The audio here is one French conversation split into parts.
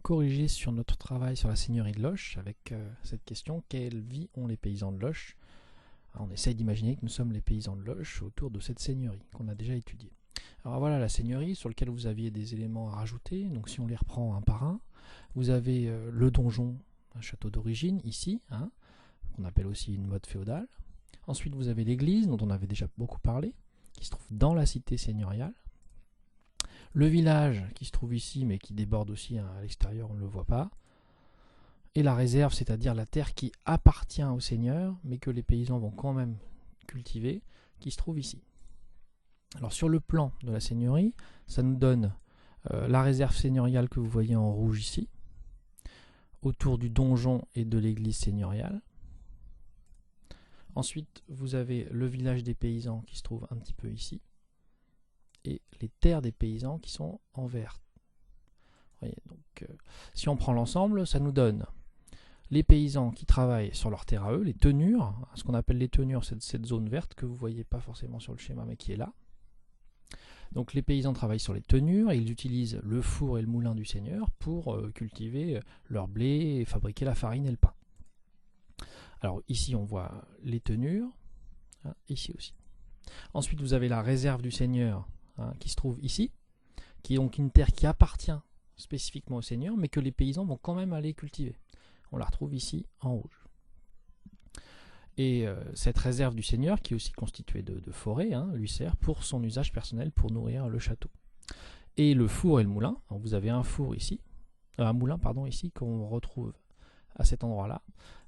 corriger sur notre travail sur la seigneurie de Loches avec cette question: quelle vie ont les paysans de Loches? On essaye d'imaginer que nous sommes les paysans de Loches autour de cette seigneurie qu'on a déjà étudiée. Alors voilà la seigneurie sur laquelle vous aviez des éléments à rajouter. Donc si on les reprend un par un, vous avez le donjon, un château d'origine ici, qu'on appelle aussi une motte féodale. Ensuite vous avez l'église dont on avait déjà beaucoup parlé, qui se trouve dans la cité seigneuriale. Le village qui se trouve ici mais qui déborde aussi à l'extérieur, on ne le voit pas. Et la réserve, c'est-à-dire la terre qui appartient au seigneur, mais que les paysans vont quand même cultiver, qui se trouve ici. Alors sur le plan de la seigneurie, ça nous donne la réserve seigneuriale que vous voyez en rouge ici, autour du donjon et de l'église seigneuriale. Ensuite, vous avez le village des paysans qui se trouve un petit peu ici, et les terres des paysans qui sont en vert. Vous voyez, donc, si on prend l'ensemble, ça nous donne les paysans qui travaillent sur leurs terres à eux, les tenures, ce qu'on appelle les tenures, c'est cette zone verte que vous ne voyez pas forcément sur le schéma, mais qui est là. Donc les paysans travaillent sur les tenures et ils utilisent le four et le moulin du seigneur pour cultiver leur blé et fabriquer la farine et le pain. Alors ici on voit les tenures, ici aussi. Ensuite vous avez la réserve du seigneur qui se trouve ici, qui est donc une terre qui appartient spécifiquement au seigneur, mais que les paysans vont quand même aller cultiver. On la retrouve ici en rouge. Et cette réserve du seigneur, qui est aussi constituée de forêt, lui sert pour son usage personnel, pour nourrir le château. Et le four et le moulin, donc vous avez un four ici, un moulin pardon ici qu'on retrouve à cet endroit-là.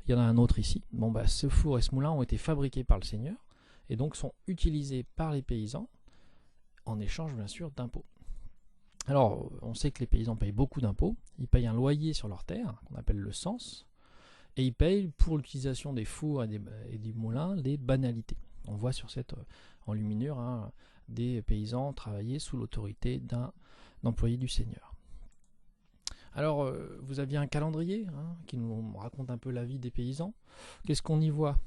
Il y en a un autre ici. Bon, ce four et ce moulin ont été fabriqués par le seigneur et donc sont utilisés par les paysans en échange bien sûr d'impôts. Alors, on sait que les paysans payent beaucoup d'impôts. Ils payent un loyer sur leurs terres, qu'on appelle le cens, et ils payent pour l'utilisation des fours et des moulins les banalités. On voit sur cette enluminure des paysans travailler sous l'autorité d'un employé du seigneur. Alors, vous aviez un calendrier qui nous raconte un peu la vie des paysans. Qu'est-ce qu'on y voit?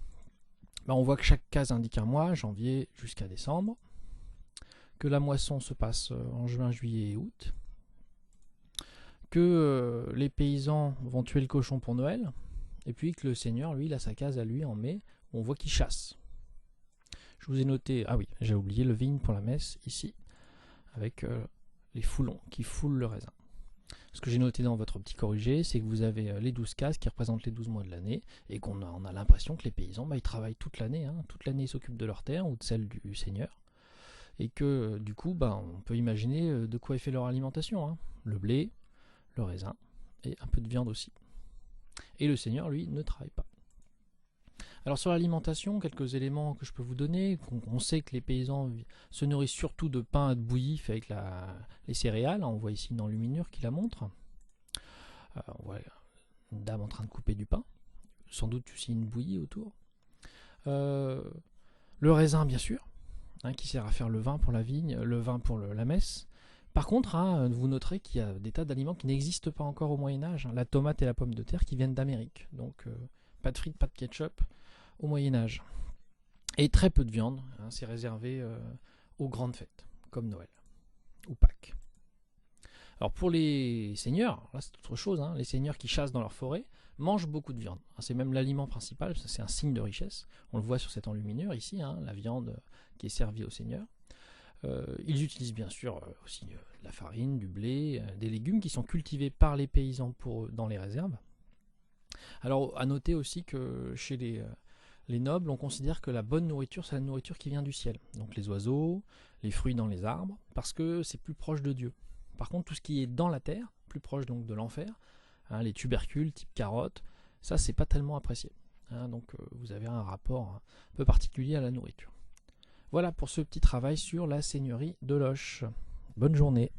On voit que chaque case indique un mois, janvier jusqu'à décembre. Que la moisson se passe en juin, juillet et août, que les paysans vont tuer le cochon pour Noël, et puis que le seigneur, lui, il a sa case à lui en mai, où on voit qu'il chasse. Je vous ai noté, ah oui, j'ai oublié le vigne pour la messe, ici, avec les foulons qui foulent le raisin. Ce que j'ai noté dans votre petit corrigé, c'est que vous avez les 12 cases qui représentent les 12 mois de l'année, et qu'on a l'impression que les paysans, ils travaillent toute l'année ils s'occupent de leur terre ou de celle du seigneur. Et que du coup, on peut imaginer de quoi est fait leur alimentation. Le blé, le raisin et un peu de viande aussi. Et le seigneur, lui, ne travaille pas. Alors sur l'alimentation, quelques éléments que je peux vous donner. On sait que les paysans se nourrissent surtout de pain et de bouillie fait avec les céréales. On voit ici une enluminure qui la montre. On voit une dame en train de couper du pain. Sans doute aussi une bouillie autour. Le raisin, bien sûr. Qui sert à faire le vin pour la vigne, le vin pour la messe. Par contre, vous noterez qu'il y a des tas d'aliments qui n'existent pas encore au Moyen-Âge. La tomate et la pomme de terre qui viennent d'Amérique. Donc, pas de frites, pas de ketchup au Moyen-Âge. Et très peu de viande. C'est réservé aux grandes fêtes, comme Noël ou Pâques. Alors, pour les seigneurs, là c'est autre chose. Les seigneurs qui chassent dans leur forêt mangent beaucoup de viande. C'est même l'aliment principal, c'est un signe de richesse. On le voit sur cette enluminure ici, la viande qui est servie aux seigneurs. Ils utilisent bien sûr aussi de la farine, du blé, des légumes qui sont cultivés par les paysans dans les réserves. Alors à noter aussi que chez les nobles, on considère que la bonne nourriture, c'est la nourriture qui vient du ciel. Donc les oiseaux, les fruits dans les arbres, parce que c'est plus proche de Dieu. Par contre, tout ce qui est dans la terre, plus proche donc de l'enfer, les tubercules type carottes, ça c'est pas tellement apprécié. Donc vous avez un rapport un peu particulier à la nourriture. Voilà pour ce petit travail sur la seigneurie de Loches. Bonne journée.